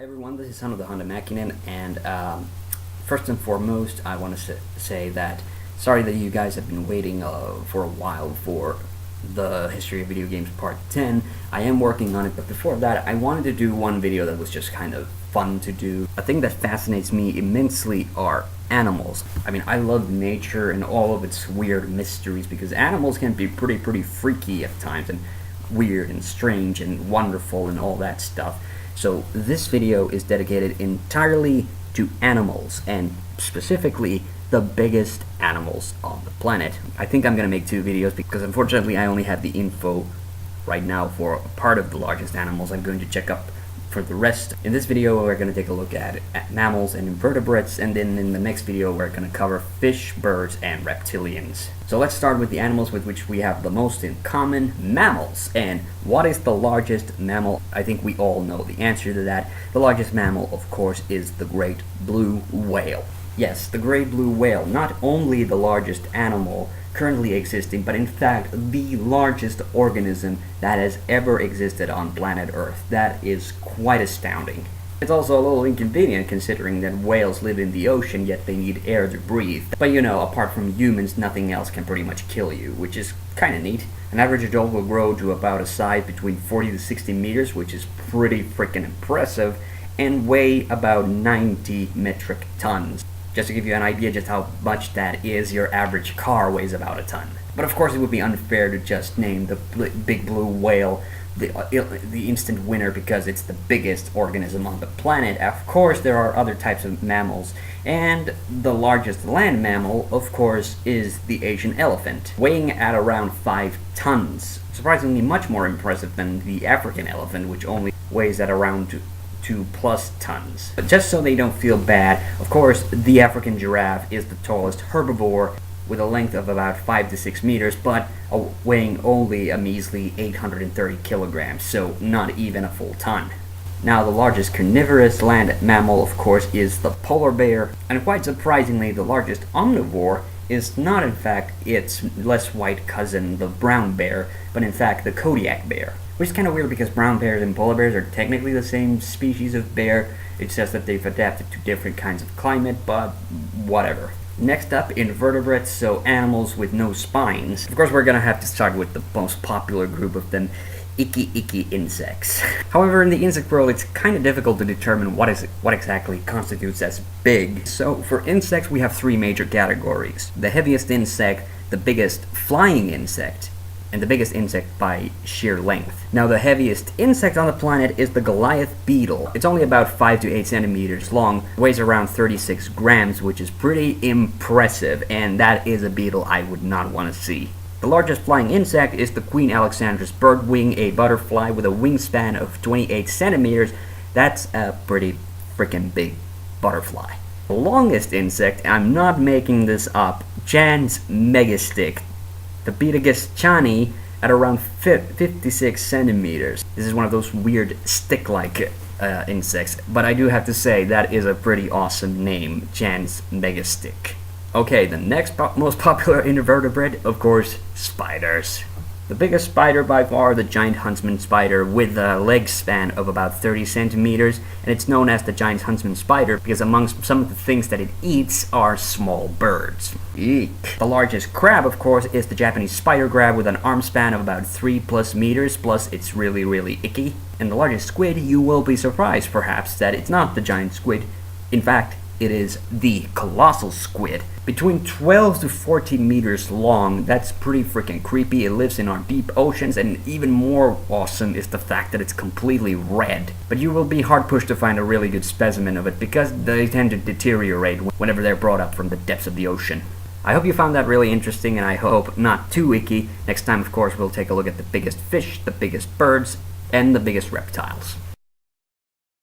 Hi everyone, this is TheHande, and first and foremost, I want to say that sorry that you guys have been waiting for a while for the History of Video Games Part 10. I am working on it, but before that, I wanted to do one video that was just kind of fun to do. A thing that fascinates me immensely are animals. I mean, I love nature and all of its weird mysteries because animals can be pretty freaky at times and weird and strange and wonderful and all that stuff. So this video is dedicated entirely to animals, and specifically the biggest animals on the planet. I think I'm gonna make two videos because unfortunately I only have the info right now for part of the largest animals. I'm going to check up for the rest. In this video we're going to take a look at mammals and invertebrates, and then in the next video we're going to cover fish, birds, and reptilians. So let's start with the animals with which we have the most in common, mammals. And what is the largest mammal? I think we all know the answer to that. The largest mammal, of course, is the great blue whale. Yes, the great blue whale, not only the largest animal currently existing, but in fact the largest organism that has ever existed on planet Earth. That is quite astounding. It's also a little inconvenient considering that whales live in the ocean, yet they need air to breathe. But you know, apart from humans, nothing else can pretty much kill you, which is kinda neat. An average adult will grow to about a size between 40 to 60 meters, which is pretty freaking impressive, and weigh about 90 metric tons. Just to give you an idea just how much that is, your average car weighs about a ton. But of course it would be unfair to just name the big blue whale the instant winner because it's the biggest organism on the planet. Of course there are other types of mammals, and the largest land mammal, of course, is the Asian elephant, weighing at around 5 tons. Surprisingly much more impressive than the African elephant, which only weighs at around 2+ tons. But just so they don't feel bad, of course, the African giraffe is the tallest herbivore with a length of about 5 to 6 meters, but weighing only a measly 830 kilograms, so not even a full ton. Now, the largest carnivorous land mammal, of course, is the polar bear, and quite surprisingly, the largest omnivore is not in fact its less white cousin, the brown bear, but in fact the Kodiak bear. Which is kind of weird because brown bears and polar bears are technically the same species of bear. It's just that they've adapted to different kinds of climate, but whatever. Next up, invertebrates, so animals with no spines. Of course, we're gonna have to start with the most popular group of them, icky insects. However, in the insect world, it's kind of difficult to determine what exactly constitutes as big. So for insects, we have 3 major categories. The heaviest insect, the biggest flying insect, and the biggest insect by sheer length. Now, the heaviest insect on the planet is the Goliath beetle. It's only about 5 to 8 centimeters long, weighs around 36 grams, which is pretty impressive, and that is a beetle I would not want to see. The largest flying insect is the Queen Alexandra's birdwing, a butterfly with a wingspan of 28 centimeters. That's a pretty freaking big butterfly. The longest insect, I'm not making this up, Jan's megastick, the Betelgeuse chani, at around 56 centimeters. This is one of those weird stick-like insects, but I do have to say that is a pretty awesome name, Jan's megastick. Okay, the next most popular invertebrate, of course, spiders. The biggest spider by far, the giant huntsman spider, with a leg span of about 30 centimeters, and it's known as the giant huntsman spider because amongst some of the things that it eats are small birds. Eek. The largest crab, of course, is the Japanese spider crab with an arm span of about 3+ meters, plus it's really icky. And the largest squid, you will be surprised perhaps that it's not the giant squid. In fact, it is the colossal squid. Between 12 to 14 meters long, that's pretty freaking creepy. It lives in our deep oceans, and even more awesome is the fact that it's completely red. But you will be hard pushed to find a really good specimen of it because they tend to deteriorate whenever they're brought up from the depths of the ocean. I hope you found that really interesting, and I hope not too icky. Next time, of course, we'll take a look at the biggest fish, the biggest birds, and the biggest reptiles.